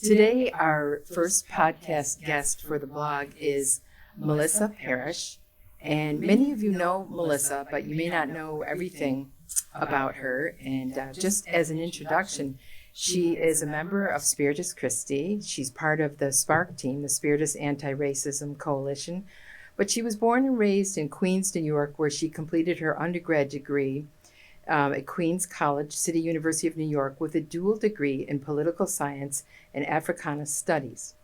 Today, our first podcast guest for the blog is Melissa Parrish. And many of you know Melissa, but you may not know everything about her. And just as an introduction, she is a member of Spiritus Christi. She's part of the SPARC team, the Spiritus Anti-Racism Coalition. But she was born and raised in Queens, New York, where she completed her undergrad degree at Queens College, City University of New York, with a dual degree in political science and Africana studies.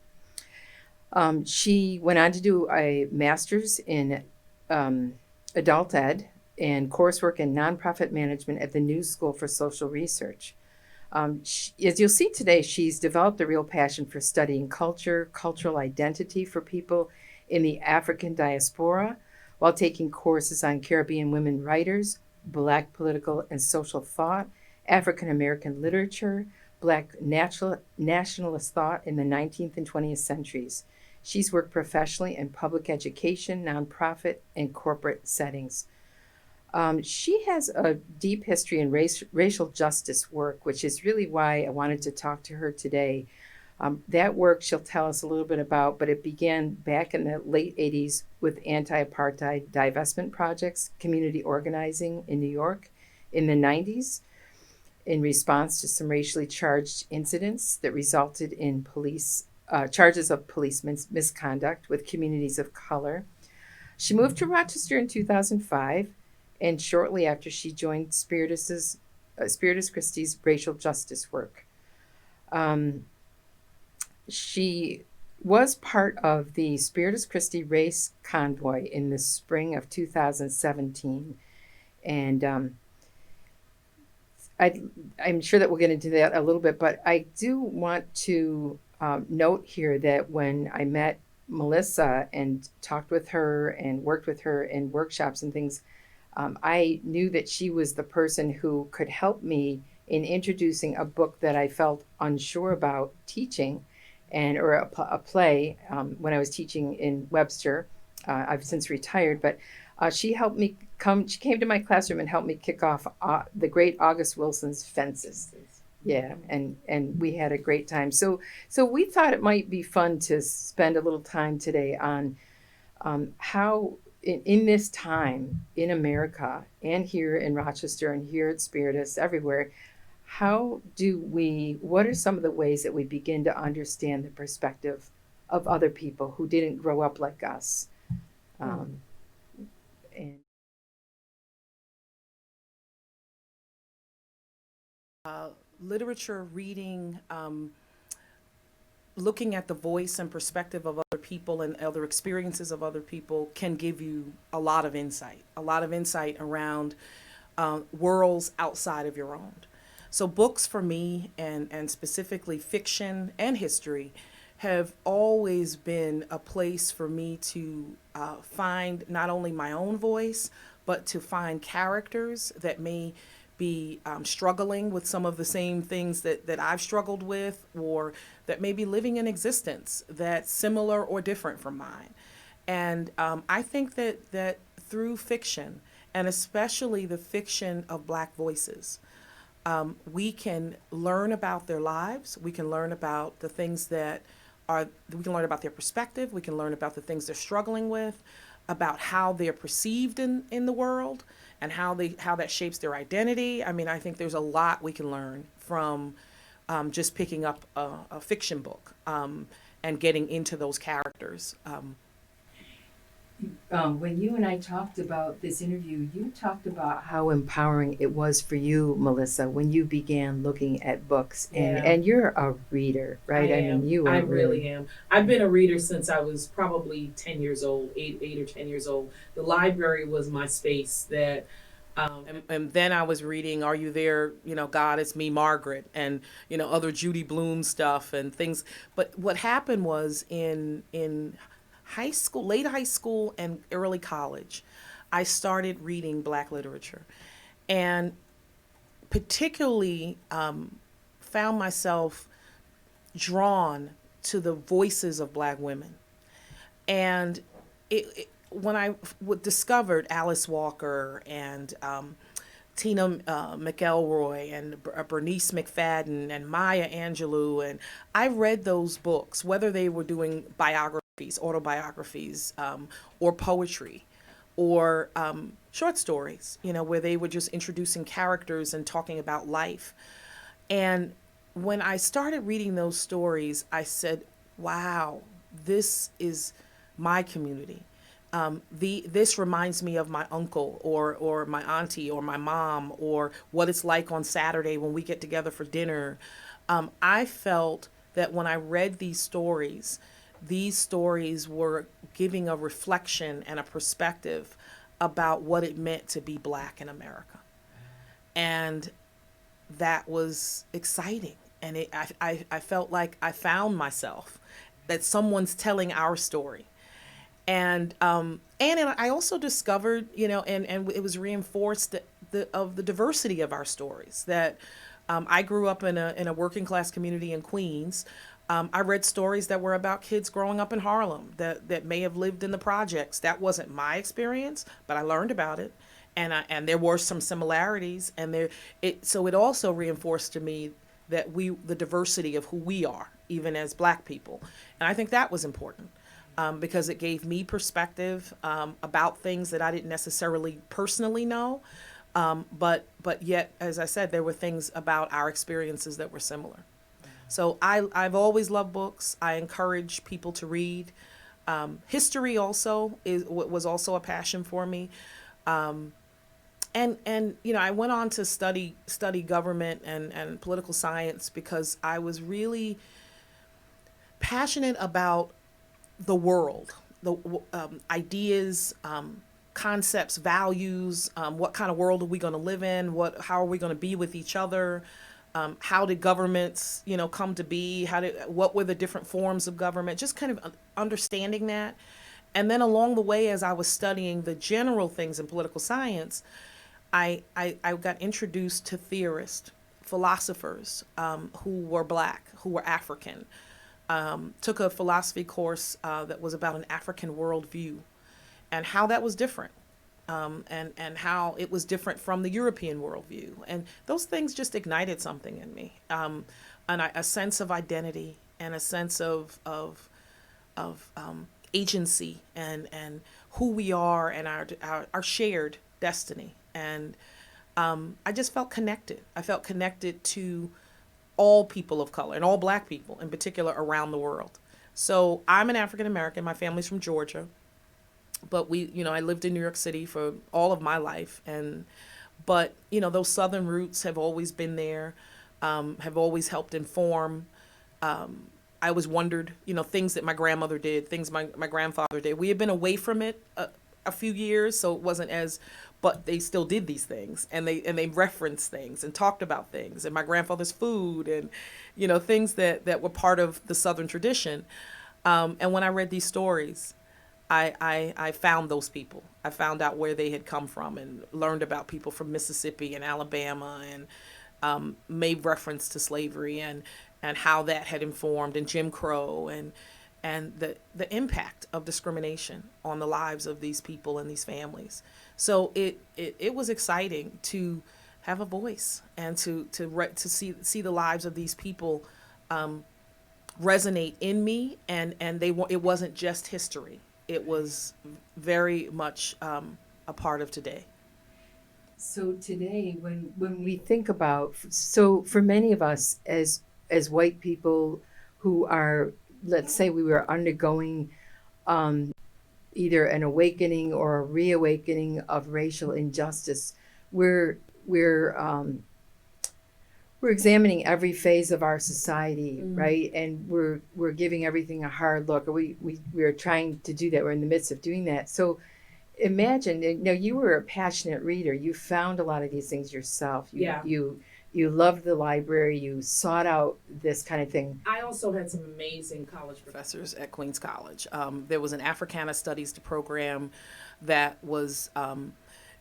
She went on to do a master's in adult ed and coursework in nonprofit management at the New School for Social Research. As you'll see today, she's developed a real passion for studying culture, cultural identity for people in the African diaspora, while taking courses on Caribbean women writers, Black political and social thought, African American literature, Black nationalist thought in the 19th and 20th centuries. She's worked professionally in public education, nonprofit, and corporate settings. She has a deep history in racial justice work, which is really why I wanted to talk to her today. That work she'll tell us a little bit about, but it began back in the late 80s with anti-apartheid divestment projects, community organizing in New York in the 90s in response to some racially charged incidents that resulted in charges of police misconduct with communities of color. She moved to Rochester in 2005, and shortly after she joined Spiritus Christi's racial justice work. She was part of the Spiritus Christi race convoy in the spring of 2017. And I'm sure that we'll get into that a little bit, but I do want to note here that when I met Melissa and talked with her and worked with her in workshops and things, I knew that she was the person who could help me in introducing a book that I felt unsure about teaching, or a play when I was teaching in Webster. I've since retired, but she helped me she came to my classroom and helped me kick off the great August Wilson's Fences. Yeah, and we had a great time. So we thought it might be fun to spend a little time today on how in this time in America and here in Rochester and here at Spiritus, everywhere, what are some of the ways that we begin to understand the perspective of other people who didn't grow up like us? Literature, reading, looking at the voice and perspective of other people and other experiences of other people can give you a lot of insight around worlds outside of your own. So books for me, and specifically fiction and history, have always been a place for me to find not only my own voice, but to find characters that may be struggling with some of the same things that I've struggled with, or that may be living in existence that's similar or different from mine. And I think that through fiction, and especially the fiction of Black voices, we can learn about their lives. We can learn about the things we can learn about their perspective. We can learn about the things they're struggling with, about how they're perceived in the world, and how that shapes their identity. I mean, I think there's a lot we can learn from just picking up a fiction book and getting into those characters. When you and I talked about this interview, you talked about how empowering it was for you, Melissa, when you began looking at books. And you're a reader, right? I am. I really am. I've been a reader since I was probably 10 years old, 8 or 10 years old. The library was my space that... And then I was reading Are You There, God, It's Me, Margaret, and, other Judy Blume stuff and things. But what happened was in high school, late high school and early college, I started reading Black literature, and particularly found myself drawn to the voices of Black women. And when I discovered Alice Walker and Tina McElroy and Bernice McFadden and Maya Angelou. And I read those books, whether they were doing biographies, autobiographies, or poetry, or short stories, where they were just introducing characters and talking about life. And when I started reading those stories, I said, wow, this is my community. This reminds me of my uncle or my auntie or my mom, or what it's like on Saturday when we get together for dinner. I felt that when I read these stories were giving a reflection and a perspective about what it meant to be Black in America. And that was exciting. And I felt like I found myself, that someone's telling our story. And I also discovered, and it was reinforced of the diversity of our stories. That I grew up in a working class community in Queens. I read stories that were about kids growing up in Harlem that may have lived in the projects. That wasn't my experience, but I learned about it, and there were some similarities. And so it also reinforced to me that the diversity of who we are, even as Black people, and I think that was important. Because it gave me perspective about things that I didn't necessarily personally know, but yet, as I said, there were things about our experiences that were similar. So I've always loved books. I encourage people to read. History also was also a passion for me, and I went on to study government and political science because I was really passionate about the world, the ideas, concepts, values. What kind of world are we going to live in? How are we going to be with each other? How did governments, come to be? What were the different forms of government? Just kind of understanding that. And then along the way, as I was studying the general things in political science, I got introduced to theorists, philosophers who were Black, who were African. Took a philosophy course that was about an African worldview and how that was different, and how it was different from the European worldview. And those things just ignited something in me, and a sense of identity and a sense of agency and who we are and our shared destiny. And I just felt connected. I felt connected to all people of color and all Black people in particular around the world. So I'm an African American. My family's from Georgia, but I lived in New York City for all of my life. But those Southern roots have always been there, have always helped inform. I always wondered, things that my grandmother did, things my grandfather did. We had been away from it a few years, so it wasn't as, but they still did these things, and they referenced things and talked about things, and my grandfather's food, and things that were part of the Southern tradition. And when I read these stories, I found those people. I found out where they had come from and learned about people from Mississippi and Alabama, and made reference to slavery and how that had informed, and Jim Crow, and the impact of discrimination on the lives of these people and these families. So it was exciting to have a voice and to see the lives of these people resonate in me, and it wasn't just history. It was very much a part of today. So today, when we think about, so for many of us as white people who are, let's say we were undergoing either an awakening or a reawakening of racial injustice, we're examining every phase of our society, right? And we're giving everything a hard look. We're trying to do that. We're in the midst of doing that. So imagine, you were a passionate reader. You found a lot of these things yourself. You loved the library. You sought out this kind of thing. I also had some amazing college Professors at Queens College. There was an Africana Studies program that was,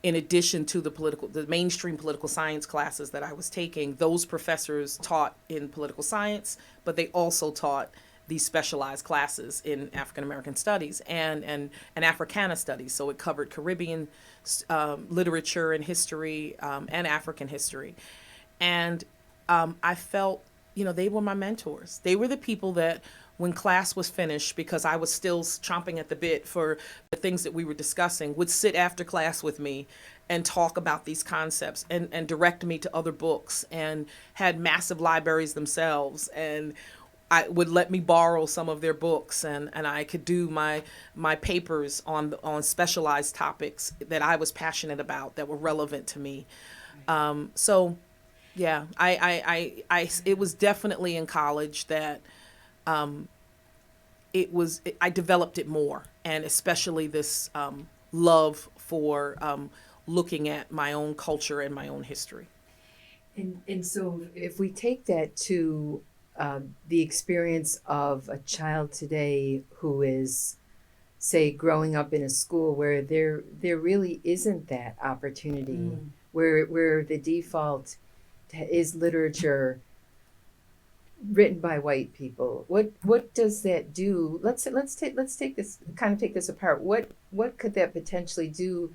in addition to the mainstream political science classes that I was taking. Those professors taught in political science, but they also taught these specialized classes in African American studies and Africana studies. So it covered Caribbean literature and history, and African history. And I felt, they were my mentors. They were the people that when class was finished, because I was still chomping at the bit for the things that we were discussing, would sit after class with me and talk about these concepts and direct me to other books, and had massive libraries themselves, and I would let me borrow some of their books, and I could do my papers on specialized topics that I was passionate about that were relevant to me. So yeah, it was definitely in college that I developed it more, and especially this love for looking at my own culture and my own history. And so if we take that to the experience of a child today who is, say, growing up in a school where there really isn't that opportunity, where the default is literature written by white people, what does that do? Let's take this apart. What could that potentially do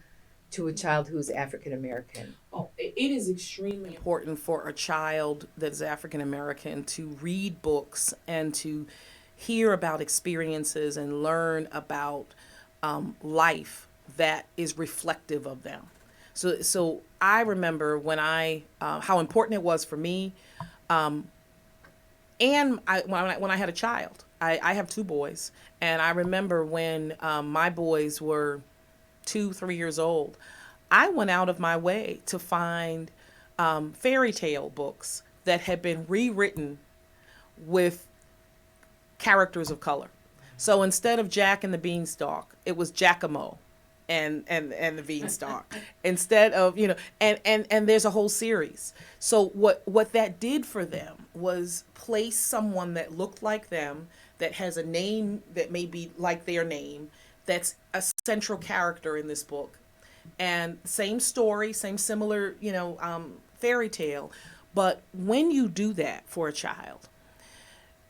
to a child who's African American? Oh, it is extremely Important for a child that's African American to read books and to hear about experiences and learn about life that is reflective of them. So I remember when how important it was for me, and when I had a child. I have two boys, and I remember when my boys were 2-3 years old, I went out of my way to find fairy tale books that had been rewritten with characters of color. So instead of Jack and the Beanstalk, it was Giacomo and the Beanstalk. Instead of, and there's a whole series. So what that did for them was place someone that looked like them, that has a name that may be like their name, that's a central character in this book. And same story, same similar, fairy tale. But when you do that for a child,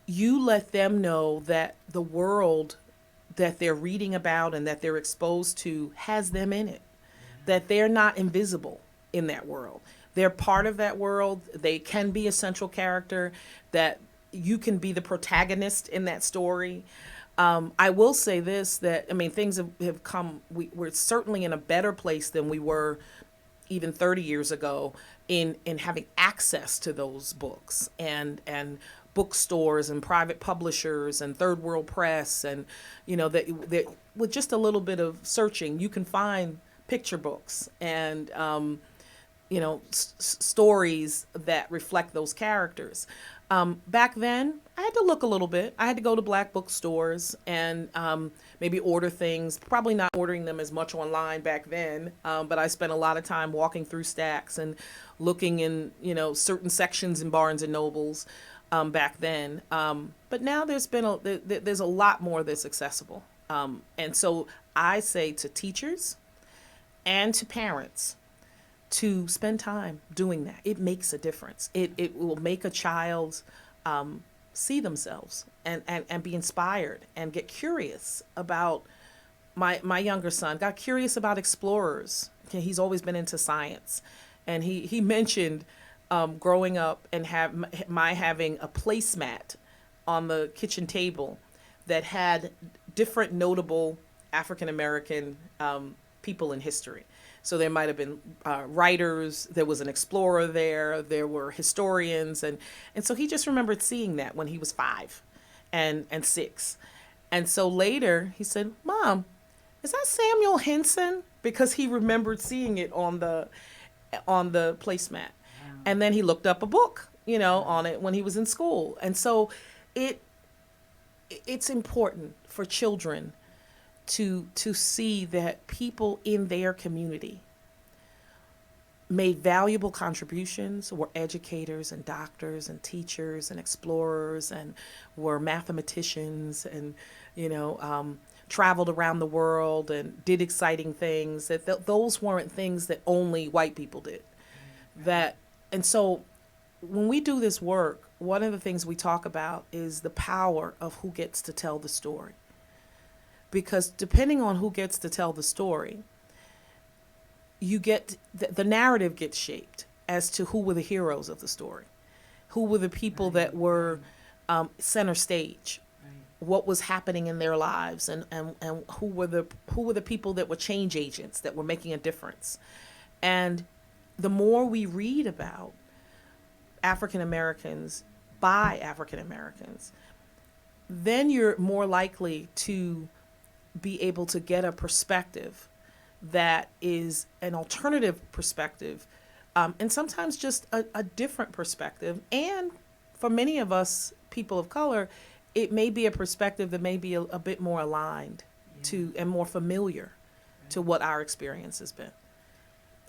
you let them know that the world that they're reading about and that they're exposed to has them in it, that they're not invisible in that world. They're part of that world. They can be a central character, that you can be the protagonist in that story. I will say this, that, things have come, we're certainly in a better place than we were even 30 years ago in having access to those books, and bookstores and private publishers and third world press, and that with just a little bit of searching you can find picture books and stories that reflect those characters. Back then I had to look a little bit. I had to go to black bookstores and maybe order things, probably not ordering them as much online back then, but I spent a lot of time walking through stacks and looking in certain sections in Barnes and Nobles back then. But now there's a lot more that's accessible. And so I say to teachers and to parents to spend time doing that. It makes a difference. It will make a child see themselves and be inspired and get curious about. My younger son got curious about explorers. He's always been into science. And he mentioned growing up and having a placemat on the kitchen table that had different notable African American people in history. So there might have been writers, there was an explorer there were historians, and so he just remembered seeing that when he was 5 and 6. And so later he said, "Mom, is that Samuel Henson?" Because he remembered seeing it on the placemat. Wow. And then he looked up a book, on it when he was in school. And so it's important for children to see that people in their community made valuable contributions, were educators and doctors and teachers and explorers, and were mathematicians, and traveled around the world and did exciting things. That those weren't things that only white people did. And so when we do this work, one of the things we talk about is the power of who gets to tell the story. Because depending on who gets to tell the story, you get the narrative gets shaped as to who were the heroes of the story, who were the people that were center stage, what was happening in their lives, and who were the people that were change agents that were making a difference. And the more we read about African Americans by African Americans, then you're more likely to be able to get a perspective that is an alternative perspective, and sometimes just a different perspective. And for many of us, people of color, it may be a perspective that may be a bit more aligned to and more familiar to what our experience has been.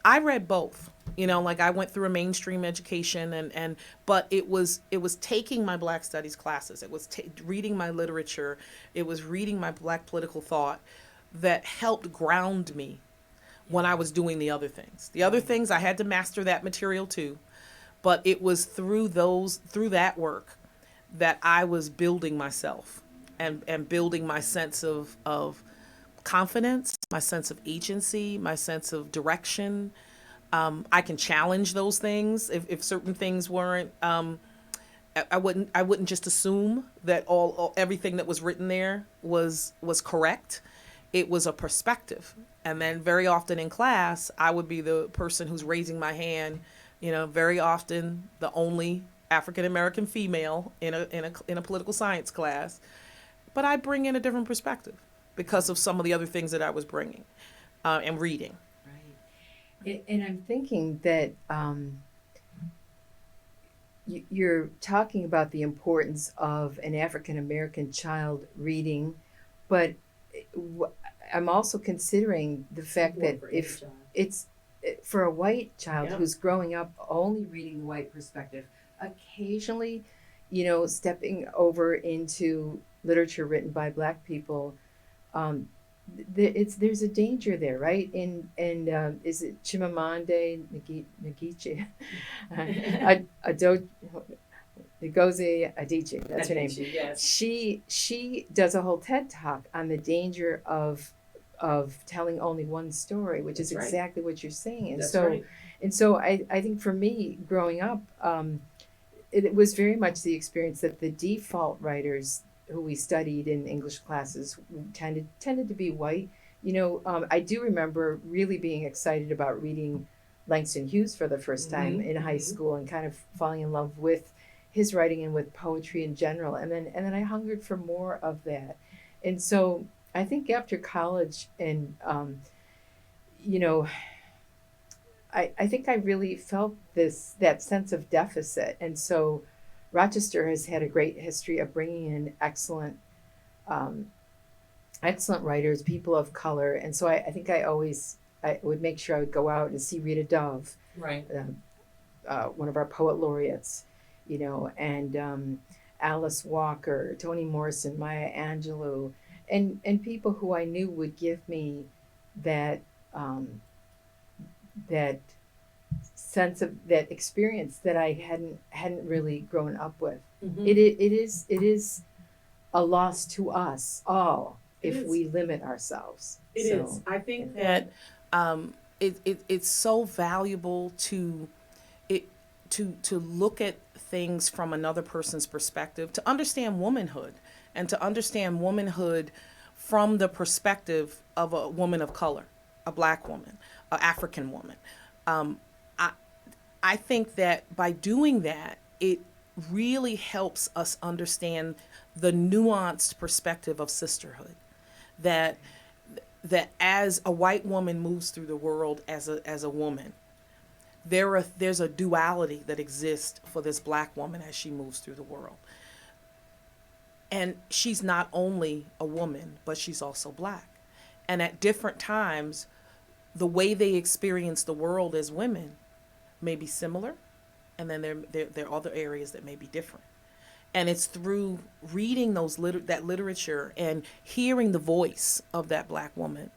I read both, like I went through a mainstream education but it was taking my Black studies classes. It was reading my literature. It was reading my Black political thought that helped ground me when I was doing the other things. The other things, I had to master that material too, but it was through that work that I was building myself and building my sense of confidence, my sense of agency, my sense of direction. I can challenge those things if certain things weren't. I wouldn't just assume that everything that was written there was correct. It was a perspective, and then very often in class, I would be the person who's raising my hand. Very often the only African American female in a political science class, but I bring in a different perspective because of some of the other things that I was bringing and reading. Right. And I'm thinking that you're talking about the importance of an African American child reading, but I'm also considering the fact that if it's for a white child who's growing up only reading the white perspective, occasionally, stepping over into literature written by Black people, there's a danger there, right? And is it Chimamanda Ngozi Adichie? That's her name. Yes. She does a whole TED talk on the danger of telling only one story, which is exactly what you're saying. And so I think for me growing up, it was very much the experience that the default writers who we studied in English classes tended to be white. I do remember really being excited about reading Langston Hughes for the first time in high school and kind of falling in love with his writing and with poetry in general. And then I hungered for more of that. And so I think after college and, I think I really felt that sense of deficit. And so Rochester has had a great history of bringing in excellent writers, people of color. And so I think I would make sure I would go out and see Rita Dove, Right. One of our poet laureates, and Alice Walker, Toni Morrison, Maya Angelou, and people who I knew would give me that sense of that experience that I hadn't really grown up with. Mm-hmm. It is a loss to us all if we limit ourselves. It is. I think that it's so valuable to look at things from another person's perspective, to understand womanhood, and to understand womanhood from the perspective of a woman of color, a Black woman, an African woman. I think that by doing that, it really helps us understand the nuanced perspective of sisterhood. That as a white woman moves through the world as a woman, there's a duality that exists for this Black woman as she moves through the world. And she's not only a woman, but she's also Black. And at different times, the way they experience the world as women may be similar, and then there are other areas that may be different. And it's through reading that literature and hearing the voice of that Black woman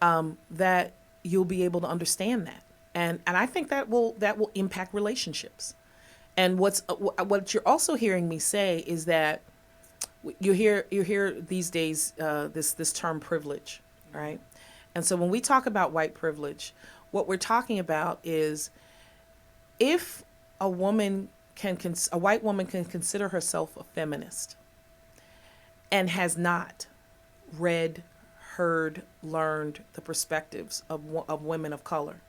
that you'll be able to understand that. And I think that will impact relationships. And what you're also hearing me say is that you hear these days this term privilege, right? And so when we talk about white privilege, what we're talking about is if a white woman can consider herself a feminist and has not read, heard, learned the perspectives of women of color,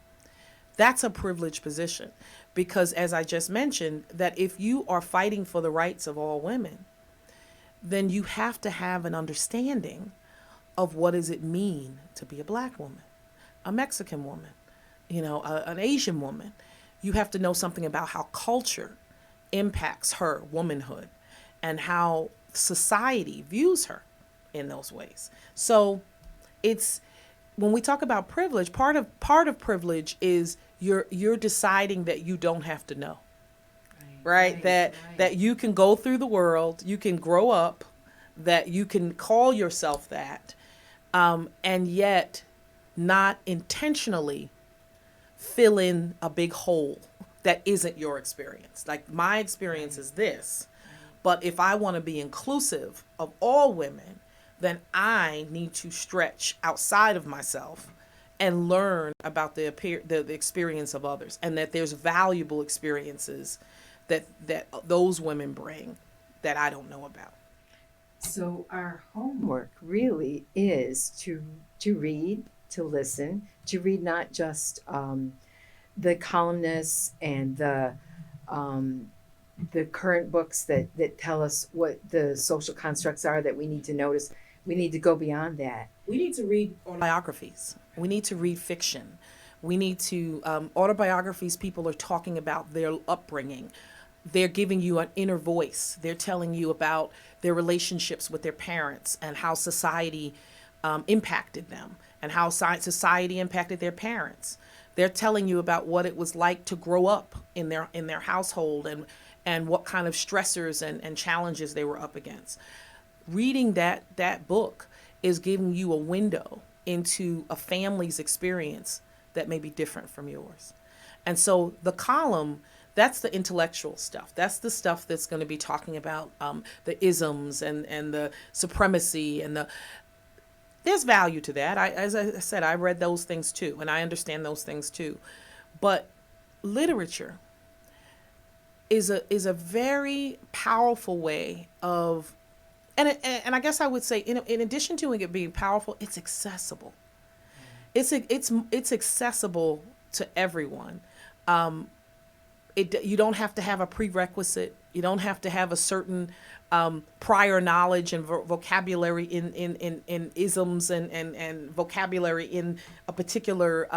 that's a privileged position. Because as I just mentioned, that if you are fighting for the rights of all women, then you have to have an understanding of what does it mean to be a black woman, a Mexican woman, an Asian woman. You have to know something about how culture impacts her womanhood and how society views her in those ways. So it's when we talk about privilege, part of privilege is you're deciding that you don't have to know. Right? That you can go through the world, you can grow up, that you can call yourself that, and yet not intentionally fill in a big hole that isn't your experience. Like my experience is this, but if I want to be inclusive of all women, then I need to stretch outside of myself and learn about the experience of others, and that there's valuable experiences that those women bring that I don't know about. So our homework really is to read, to listen, to read not just the columnists and the current books that tell us what the social constructs are that we need to notice. We need to go beyond that. We need to read biographies. We need to read fiction. We need to autobiographies. People are talking about their upbringing. They're giving you an inner voice. They're telling you about their relationships with their parents and how society impacted them and how society impacted their parents. They're telling you about what it was like to grow up in their household and what kind of stressors and challenges they were up against. Reading that book is giving you a window into a family's experience that may be different from yours. And so the column, that's the intellectual stuff. That's the stuff that's going to be talking about the isms and the supremacy and there's value to that. As I said, I read those things too, and I understand those things too. But literature is a very powerful way of, and I guess I would say, in addition to it being powerful, it's accessible. It's accessible to everyone. You don't have to have a prerequisite. You don't have to have a certain prior knowledge and vocabulary in isms and vocabulary in a particular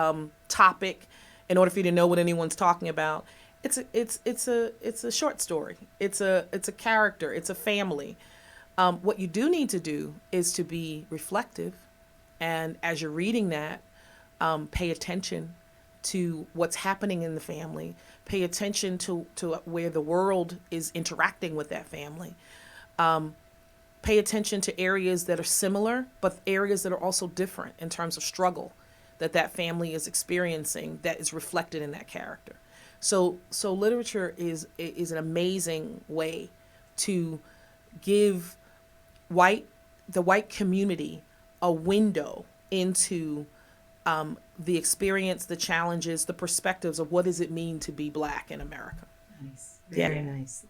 topic in order for you to know what anyone's talking about. It's a short story. It's a character. It's a family. What you do need to do is to be reflective, and as you're reading that, pay attention to what's happening in the family. Pay attention to where the world is interacting with that family. Pay attention to areas that are similar, but areas that are also different in terms of struggle that family is experiencing that is reflected in that character. So literature is an amazing way to give the white community a window into the experience, the challenges, the perspectives of what does it mean to be Black in America. Nice, very nice.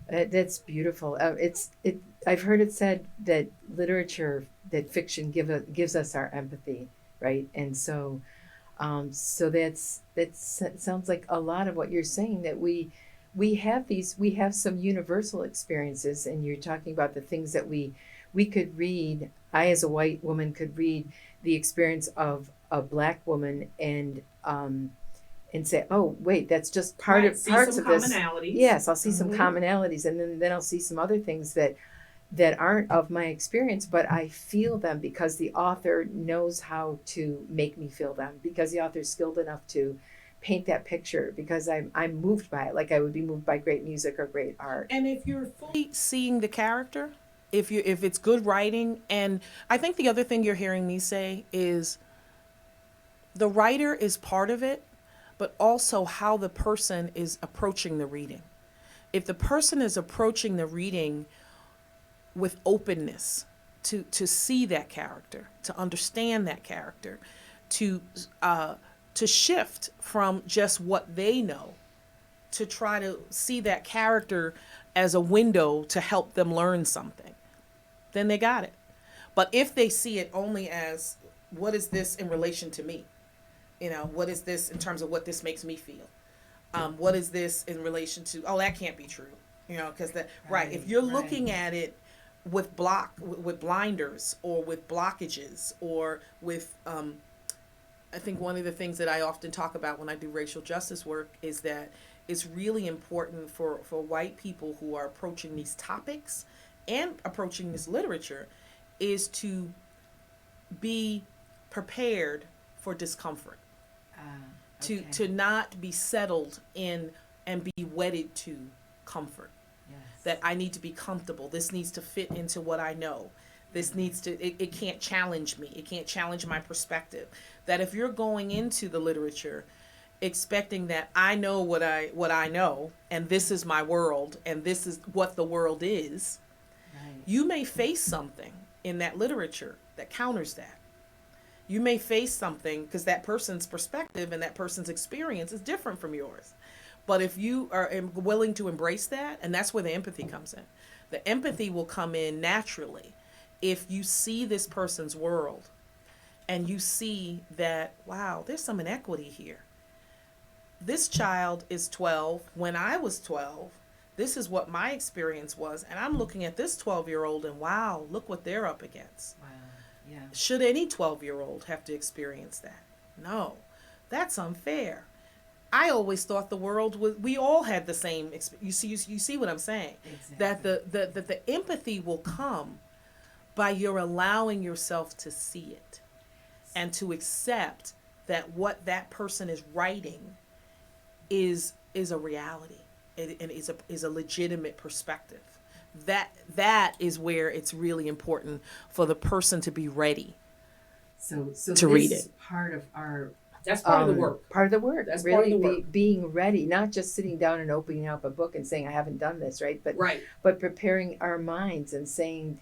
That's beautiful. I've heard it said that literature, that fiction gives us our empathy, right? And so that sounds like a lot of what you're saying, that we have some universal experiences, and you're talking about the things that we could read. I, as a white woman, could read the experience of a Black woman and say, oh wait, that's just parts of this. Yes, I'll see some commonalities, and then I'll see some other things that aren't of my experience, but I feel them because the author knows how to make me feel them, because the author's skilled enough to paint that picture, because I'm moved by it, like I would be moved by great music or great art. And if you're fully seeing the character, if it's good writing, and I think the other thing you're hearing me say is the writer is part of it, but also how the person is approaching the reading. if the person is approaching the reading with openness to see that character, to understand that character, to shift from just what they know, to try to see that character as a window to help them learn something, then they got it. But if they see it only as, what is this in relation to me? You know, what is this in terms of what this makes me feel? What is this in relation to, oh, that can't be true. You know, because right, if you're looking at it with blinders or with blockages or with, I think one of the things that I often talk about when I do racial justice work is that it's really important for white people who are approaching these topics and approaching this literature is to be prepared for discomfort. Okay. To not be settled in and be wedded to comfort. Yes. That I need to be comfortable. This needs to fit into what I know. This needs to, it can't challenge me. It can't challenge my perspective. That if you're going into the literature expecting that I know what I know, and this is my world, and this is what the world is, Right. you may face something in that literature that counters that. You may face something because that person's perspective and that person's experience is different from yours. But if you are willing to embrace that, and that's where the empathy comes in. The empathy will come in naturally if you see this person's world and you see that, wow, there's some inequity here. This child is 12. When I was 12, this is what my experience was. And I'm looking at this 12-year-old and, wow, look what they're up against. Wow. Yeah. Should any 12-year-old have to experience that? No, that's unfair. I always thought the world was, we all had the same experience. You see what I'm saying? Exactly. That the empathy will come by your allowing yourself to see it and to accept that what that person is writing is a reality. It is a legitimate perspective. That is where it's really important for the person to be ready So to read this it. part of our That's part of the work. Part of the work. That's really part of the work. being ready, not just sitting down and opening up a book and saying I haven't done this, right? Right. But preparing our minds and saying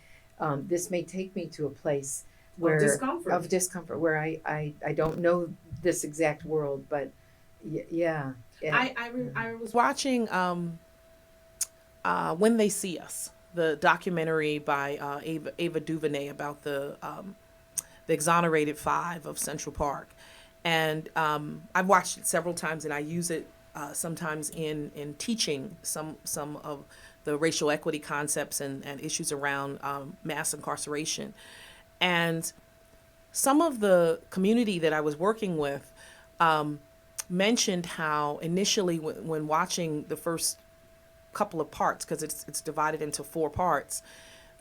this may take me to a place where Of discomfort. where I don't know this exact world, but yeah. I was watching When They See Us, the documentary by Ava DuVernay about the Exonerated Five of Central Park. And I've watched it several times, and I use it sometimes in teaching some of the racial equity concepts and issues around mass incarceration. And some of the community that I was working with mentioned how initially when watching the first couple of parts, because it's divided into 4 parts,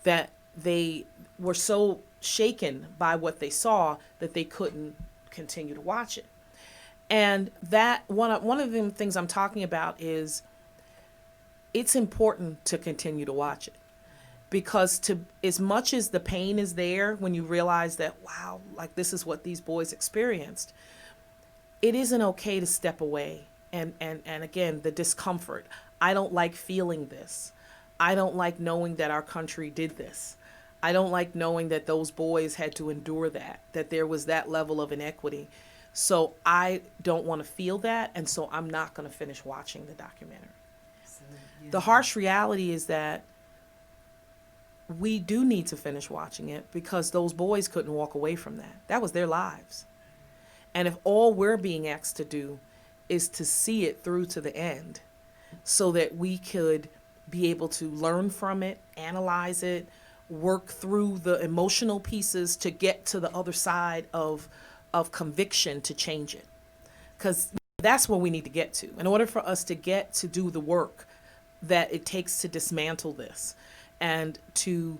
that they were so shaken by what they saw that they couldn't continue to watch it. And that one of the things I'm talking about is it's important to continue to watch it, because as much as the pain is there when you realize that, wow, like this is what these boys experienced, it isn't okay to step away. And again, the discomfort. I don't like feeling this. I don't like knowing that our country did this. I don't like knowing that those boys had to endure that there was that level of inequity. So I don't want to feel that, and so I'm not going to finish watching the documentary. So, yeah. The harsh reality is that we do need to finish watching it because those boys couldn't walk away from that. That was their lives. And if all we're being asked to do is to see it through to the end so that we could be able to learn from it, analyze it, work through the emotional pieces to get to the other side of conviction to change it. Because that's where we need to get to. In order for us to get to do the work that it takes to dismantle this and to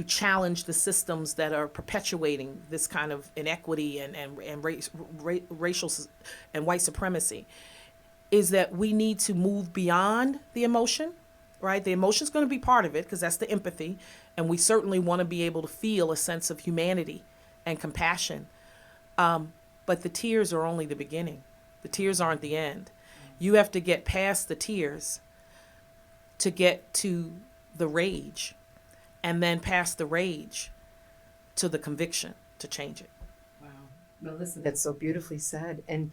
challenge the systems that are perpetuating this kind of inequity and racial and white supremacy, is that we need to move beyond the emotion, right? The emotion is going to be part of it because that's the empathy, and we certainly want to be able to feel a sense of humanity and compassion. But the tears are only the beginning. The tears aren't the end. You have to get past the tears to get to the rage, and then past the rage to the conviction to change it. Wow, Melissa, that's so beautifully said. And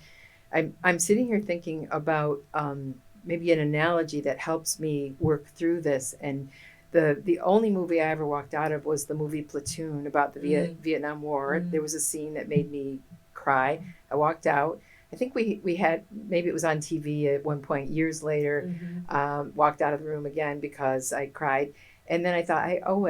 I'm sitting here thinking about maybe an analogy that helps me work through this. And the only movie I ever walked out of was the movie Platoon about the Vietnam War. There was a scene that made me cry. I walked out. I think we had, maybe it was on TV at one point years later, walked out of the room again because I cried. And then I thought, I owe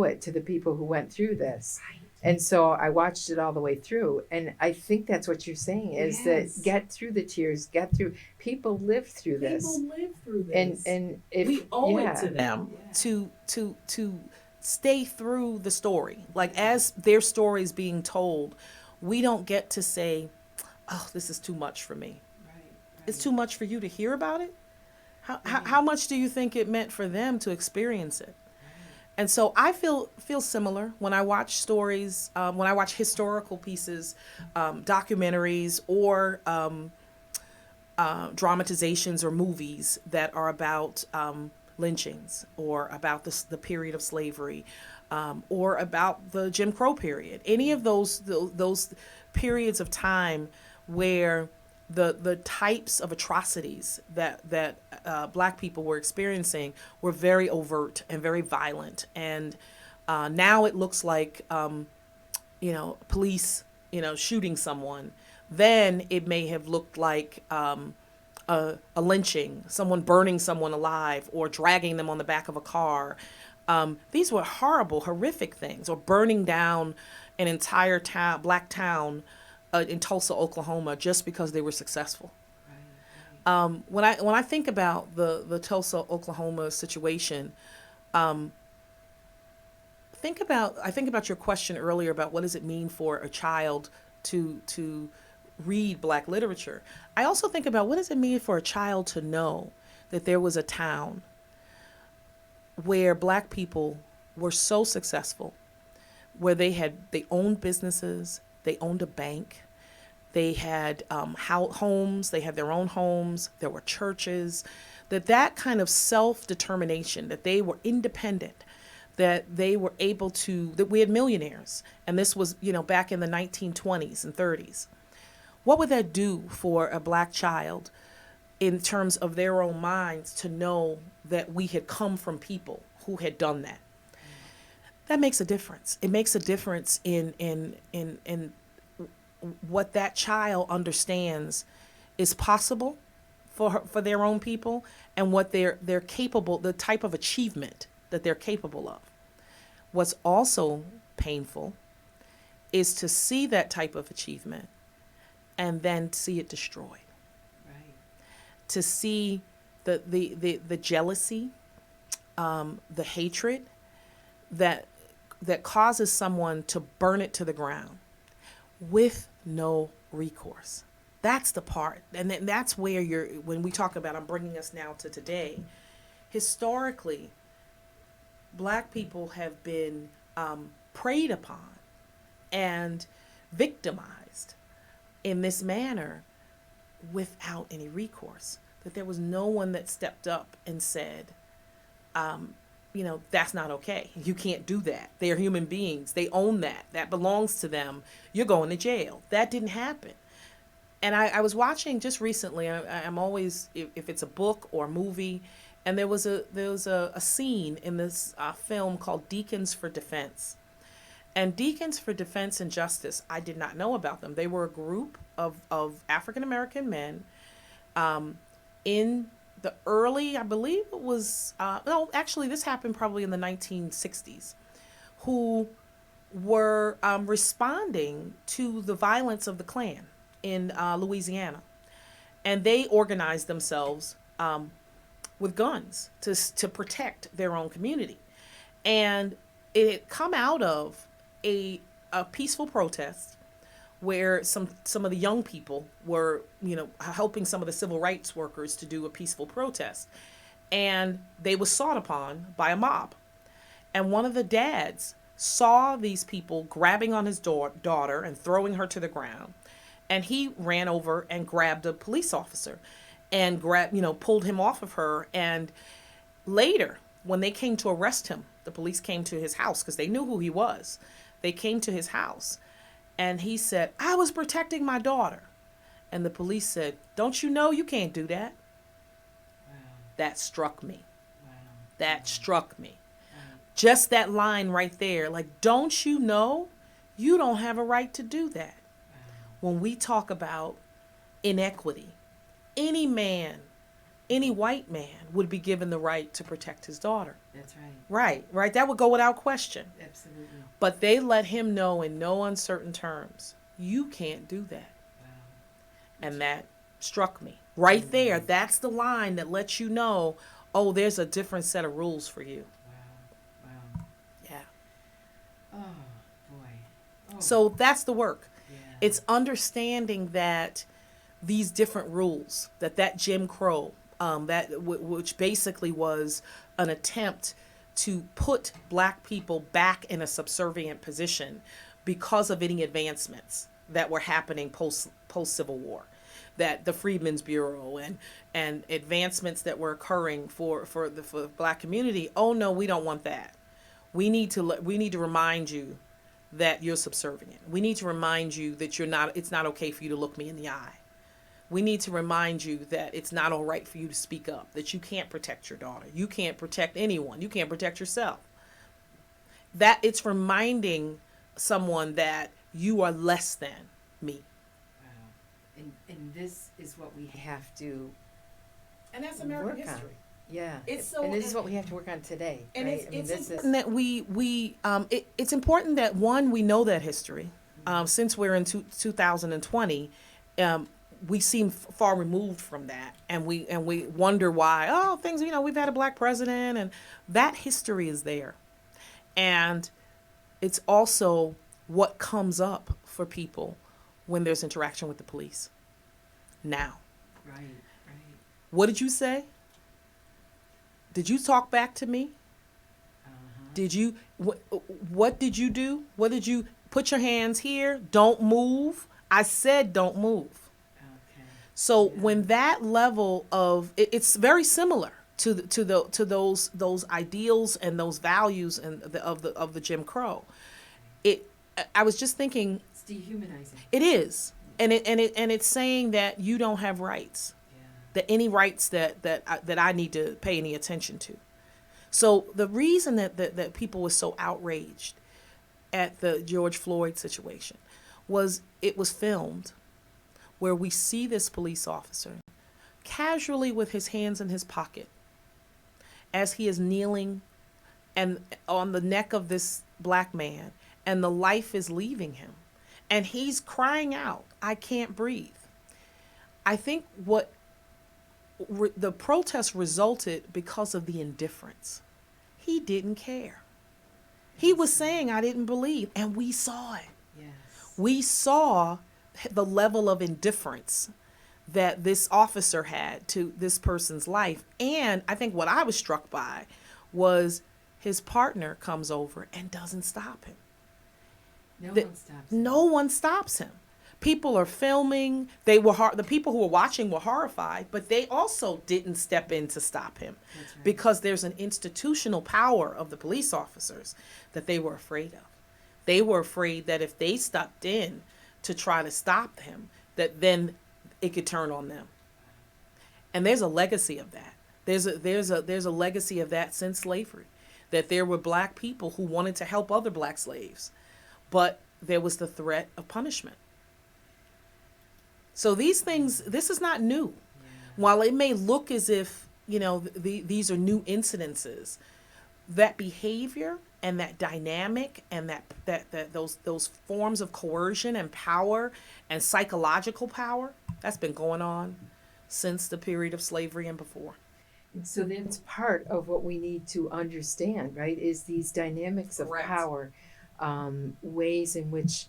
it to the people who went through this. Right. And so I watched it all the way through. And I think that's what you're saying is that get through the tears, get through, people live through this. People live through this. And if we owe it to them. To stay through the story. Like, as their story is being told, we don't get to say, oh, this is too much for me. Right. It's too much for you to hear about it. How much do you think it meant for them to experience it? And so I feel similar when I watch stories, when I watch historical pieces, documentaries, or dramatizations or movies that are about lynchings, or about the period of slavery, or about the Jim Crow period. Any of those periods of time where the types of atrocities that Black people were experiencing were very overt and very violent. And now it looks like, police, shooting someone. Then it may have looked like a lynching, someone burning someone alive or dragging them on the back of a car. These were horrible, horrific things, or burning down an entire Black town in Tulsa, Oklahoma, just because they were successful. When I think about the Tulsa, Oklahoma situation, I think about your question earlier about what does it mean for a child to read Black literature. I also think about what does it mean for a child to know that there was a town where Black people were so successful, where they owned businesses, they owned a bank, they had homes, they had their own homes, there were churches, that kind of self-determination, that they were independent, that they were able to, that we had millionaires. And this was, back in the 1920s and 30s. What would that do for a Black child in terms of their own minds to know that we had come from people who had done that? That makes a difference. It makes a difference in what that child understands is possible for their own people, and what they're capable, the type of achievement that they're capable of. What's also painful is to see that type of achievement and then see it destroyed. Right. To see the jealousy, the hatred that causes someone to burn it to the ground with no recourse. That's the part. And then that's where when we talk about, I'm bringing us now to today, historically, Black people have been preyed upon and victimized in this manner without any recourse. That there was no one that stepped up and said, that's not okay. You can't do that. They're human beings. They own that. That belongs to them. You're going to jail. That didn't happen. And I was watching just recently, I'm always, if it's a book or a movie, and there was a scene in this film called Deacons for Defense. And Deacons for Defense and Justice, I did not know about them. They were a group of African-American men in the early, I believe it was, no, actually this happened probably in the 1960s, who were responding to the violence of the Klan in Louisiana. And they organized themselves with guns to protect their own community. And it had come out of a peaceful protest where some of the young people were, helping some of the civil rights workers to do a peaceful protest. And they were sought upon by a mob. And one of the dads saw these people grabbing on his daughter and throwing her to the ground. And he ran over and grabbed a police officer and pulled him off of her. And Later, when they came to arrest him, the police came to his house because they knew who he was. They came to his house and he said, "I was protecting my daughter." And the police said, "Don't you know you can't do that?" Wow. That struck me. Wow. That struck me. Wow. Just that line right there. Like, don't you know you don't have a right to do that? Wow. When we talk about inequity, any man, any white man would be given the right to protect his daughter. That's right. Right. That would go without question. Absolutely. But they let him know in no uncertain terms, you can't do that. Wow. And that struck me. Right there, that's the line that lets you know, oh, there's a different set of rules for you. Wow. Wow. Yeah. Oh, boy. Oh. So that's the work. Yeah. It's understanding that these different rules, that Jim Crow, which basically was an attempt to put black people back in a subservient position because of any advancements that were happening post Civil War, that the Freedmen's Bureau and advancements that were occurring for the black community. Oh no, we don't want that. We need to remind you that you're subservient. We need to remind you that it's not okay for you to look me in the eye. We need to remind you that it's not all right for you to speak up, that you can't protect your daughter. You can't protect anyone. You can't protect yourself. That it's reminding someone that you are less than me. Wow. And this is what we have to And that's American work on. history. Yeah. It's so- and this is what we have to work on today. And right? it's important that it's important that we know that history. Since we're in 2020, we seem far removed from that, and we wonder why. Things, we've had a black president, and that history is there, and it's also what comes up for people when there's interaction with the police. Now, Right. what did you say? Did you talk back to me? Uh-huh. Did you what did you do? What did you put your hands here? Don't move. I said don't move. Okay. So Yeah. when that level of it's very similar to those ideals and those values and of the Jim Crow. I was just thinking It's dehumanizing. it is, and it's saying that you don't have rights, Yeah. that any rights that I need to pay any attention to. So the reason that people were so outraged at the George Floyd situation was it was filmed where we see this police officer casually with his hands in his pocket as he is kneeling and on the neck of this black man, and the life is leaving him, and he's crying out, "I can't breathe." I think what the protest resulted because of the indifference. He didn't care. He was saying, "I didn't believe," and we saw it. Yes. We saw the level of indifference that this officer had to this person's life. And I think what I was struck by was his partner comes over and doesn't stop him. No one stops. No one stops him. People are filming. The people who were watching were horrified, but they also didn't step in to stop him. That's right. Because there's an institutional power of the police officers that they were afraid of. They were afraid that if they stepped in to try to stop him, that then it could turn on them. And there's a legacy of that. There's a legacy of that since slavery, that there were black people who wanted to help other black slaves, but there was the threat of punishment. So these things, this is not new. Yeah. While it may look as if, these are new incidences, that behavior and that dynamic and those forms of coercion and power and psychological power, that's been going on since the period of slavery and before. So that's part of what we need to understand, right? Is these dynamics of Correct. power, ways in which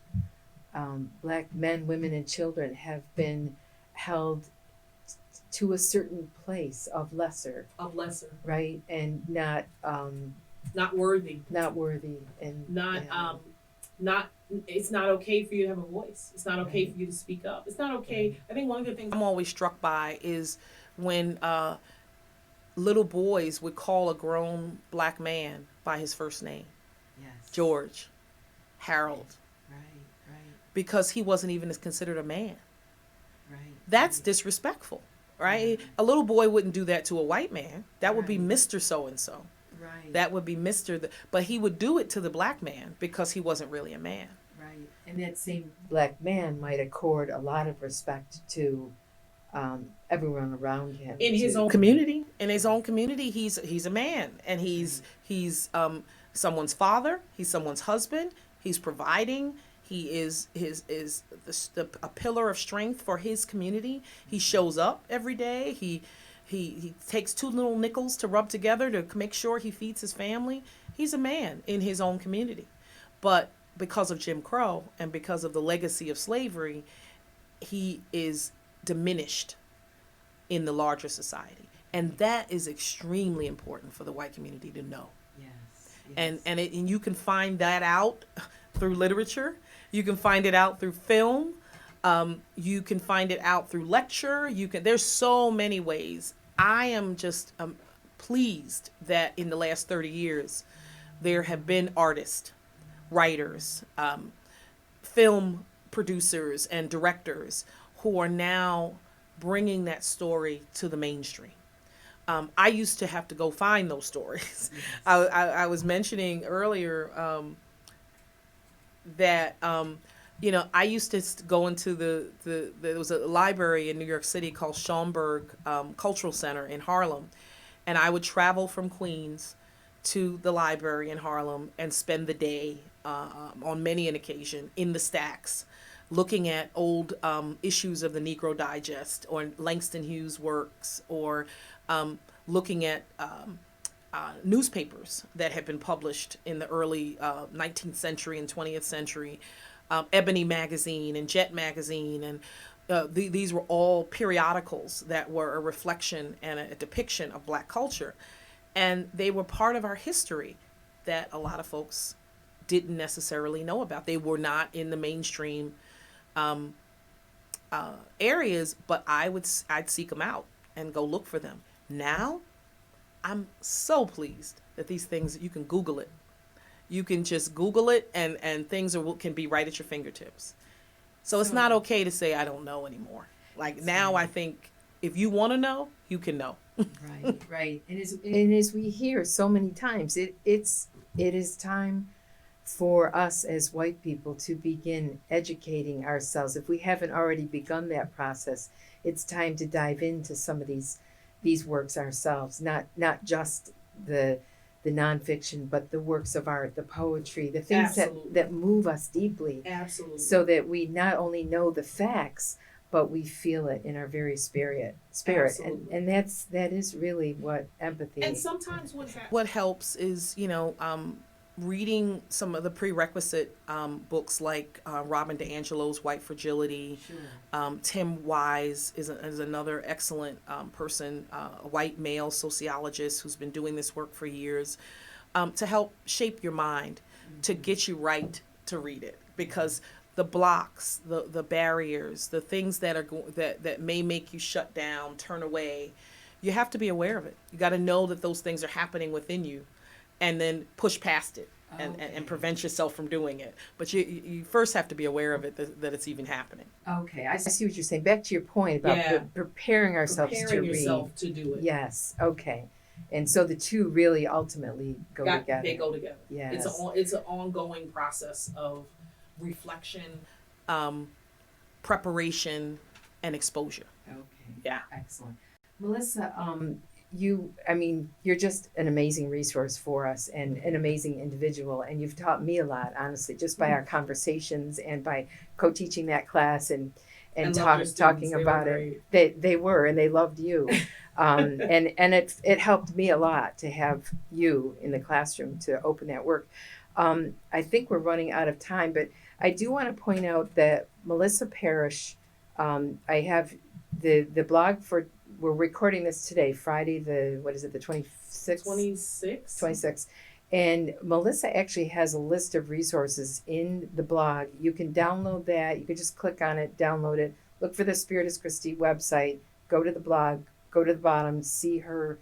black men, women, and children have been held to a certain place of lesser, right, and not worthy, not worthy, and not it's not okay for you to have a voice. It's not okay for you to speak up. It's not okay. I think one of the things I'm always struck by is when little boys would call a grown black man by his first name, Yes. George, Harold, Right, right, because he wasn't even considered a man. right. That's disrespectful, right? A little boy wouldn't do that to a white man. That would be Right. Mr. So-and-so. Right. That would be but he would do it to the black man because he wasn't really a man. Right. And that same black man might accord a lot of respect to everyone around him. In his too. own Community, in his own community, he's a man, and he's someone's father. He's someone's husband. He's providing. He is a pillar of strength for his community. He shows up every day. He takes two little nickels to rub together to make sure he feeds his family. He's a man in his own community. But because of Jim Crow and because of the legacy of slavery, he is diminished in the larger society. And that is extremely important for the white community to know. Yes. And you can find that out through literature. You can find it out through film. You can find it out through lecture. There's so many ways. I am just pleased that in the last 30 years, there have been artists, writers, film producers, and directors who are now bringing that story to the mainstream. I used to have to go find those stories. Yes. I was mentioning earlier that I used to go into there was a library in New York City called Schomburg Cultural Center in Harlem, and I would travel from Queens to the library in Harlem and spend the day on many an occasion in the stacks, looking at old issues of the Negro Digest or Langston Hughes' works, or looking at newspapers that had been published in the early 19th century and 20th century, Ebony magazine and Jet magazine, and these were all periodicals that were a reflection and a depiction of black culture. And they were part of our history that a lot of folks didn't necessarily know about. They were not in the mainstream areas, but I'd seek them out and go look for them. Now, I'm so pleased that these things, you can Google it. You can just Google it, and things can be right at your fingertips. So it's not okay to say I don't know anymore. Like now, I think if you want to know, you can know. Right, right. And as we hear so many times, it is time for us as white people to begin educating ourselves. If we haven't already begun that process, it's time to dive into some of these works ourselves, not just the nonfiction, but the works of art, the poetry, the things that move us deeply. Absolutely. So that we not only know the facts, but we feel it in our very spirit. Absolutely. And that is really what empathy. And sometimes what helps is reading some of the prerequisite books like Robin DiAngelo's White Fragility. Sure. Tim Wise is another excellent person, a white male sociologist who's been doing this work for years, to help shape your mind, to get you right to read it, because the blocks, the barriers, the things that are that may make you shut down, turn away, you have to be aware of it. You got to know that those things are happening within you, and then push past it and prevent yourself from doing it. But you first have to be aware of it, that it's even happening. Okay, I see what you're saying. Back to your point about preparing ourselves to read. Yourself to do it. Yes. Okay. And so the two really ultimately go together. They go together. Yes. It's an ongoing process of reflection, preparation, and exposure. Okay. Yeah. Excellent. Melissa, you're just an amazing resource for us and an amazing individual. And you've taught me a lot, honestly, just by our conversations and by co-teaching that class and talking about it. They were, and they loved you. And it helped me a lot to have you in the classroom to open that work. I think we're running out of time, but I do want to point out that Melissa Parrish, I have the blog we're recording this today, Friday, the 26th? 26th. And Melissa actually has a list of resources in the blog. You can download that. You can just click on it, download it, look for the Spirit is Christie website, go to the blog, go to the bottom, see her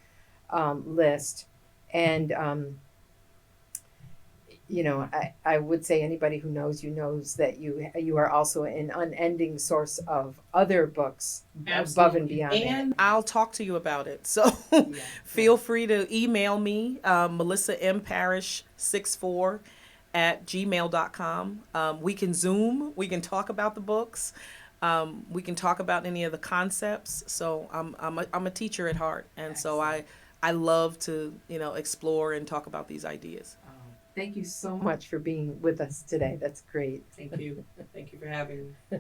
list. And, I would say anybody who knows you knows that you are also an unending source of other books above and Absolutely. beyond that. And I'll talk to you about it. So feel free to email me, Melissa M. Parrish 64 at gmail.com. We can Zoom. We can talk about the books. We can talk about any of the concepts. So I'm a teacher at heart. And so I love to, explore and talk about these ideas. Thank you so much for being with us today. That's great. Thank you. Thank you for having me.